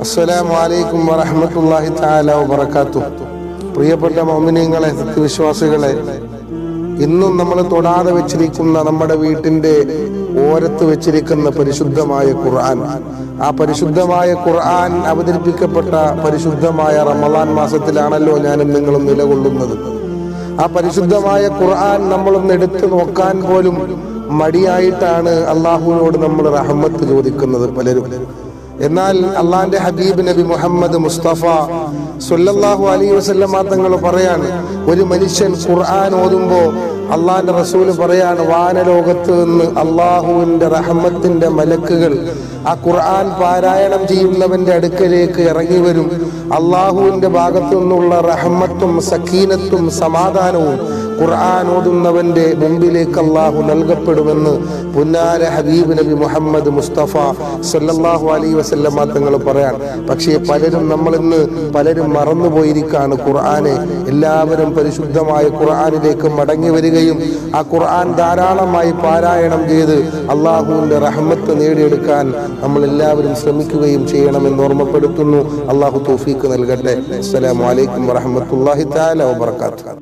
അസ്സലാമു അലൈക്കും വറഹ്മത്തുള്ളാഹി തആല വബറകാതുഹു. പ്രിയപ്പെട്ട മുഅ്മിനീങ്ങളെ, സത്യവിശ്വാസികളെ, ഇന്നും നമ്മൾ തൊടാതെ വെച്ചിരിക്കുന്ന, നമ്മുടെ വീട്ടിന്റെ ഓരത്ത് വെച്ചിരിക്കുന്ന പരിശുദ്ധമായ ഖുർആൻ, ആ പരിശുദ്ധമായ ഖുർആൻ അവതരിപ്പിക്കപ്പെട്ട പരിശുദ്ധമായ റമളാൻ മാസത്തിലാണല്ലോ ഞാനും നിങ്ങളും നിലകൊള്ളുന്നത്. ആ പരിശുദ്ധമായ ഖുർആൻ നമ്മളൊന്ന് എടുത്തു നോക്കാൻ പോലും മടിയായിട്ടാണ് അള്ളാഹുവിനോട് നമ്മൾ റഹ്മത്ത് ചോദിക്കുന്നത് പലരും. എന്നാൽ അള്ളാന്റെ ഹബീബ് നബി മുഹമ്മദ് മുസ്തഫ സല്ലല്ലാഹു അലൈഹി വസല്ലം തങ്ങൾ പറയാണ്, ഒരു മനുഷ്യൻ ഖുർആൻ ഓതുമ്പോ അള്ളാന്റെ റസൂല് പറയാണ്, വാനലോകത്ത് നിന്ന് അള്ളാഹുവിന്റെ റഹ്മത്തിന്റെ മലക്കുകൾ ആ ഖുർആൻ പാരായണം ചെയ്യുന്നവന്റെ അടുക്കലേക്ക് ഇറങ്ങി വരും. അള്ളാഹുവിന്റെ ഭാഗത്തു നിന്നുള്ള റഹ്മത്തും സക്കീനത്തും സമാധാനവും ഖുർആൻ ഓതുന്നവന്റെ മുമ്പിലേക്ക് അള്ളാഹു നൽകപ്പെടുമെന്ന് പുന്നാര ഹബീബ് നബി മുഹമ്മദ് മുസ്തഫ സല്ലല്ലാഹു അലൈഹി വസല്ലം തങ്ങൾ പറയാണ്. പക്ഷേ പലരും മറന്നുപോയിരിക്കാണ് ഖുർആനെ. എല്ലാവരും പരിശുദ്ധമായ ഖുർആനിലേക്ക് മടങ്ങി വരികയും ആ ഖുർആൻ ധാരാളമായി പാരായണം ചെയ്ത് അള്ളാഹുവിന്റെ റഹ്മത്ത് നേടിയെടുക്കാൻ നമ്മൾ എല്ലാവരും ശ്രമിക്കുകയും ചെയ്യണമെന്ന് ഓർമ്മപ്പെടുത്തുന്നു. അള്ളാഹു തൗഫീഖ് നൽകട്ടെ. അസ്സലാമു അലൈക്കും വറഹ്മത്തുള്ളാഹി തആല വബറകാതുഹു.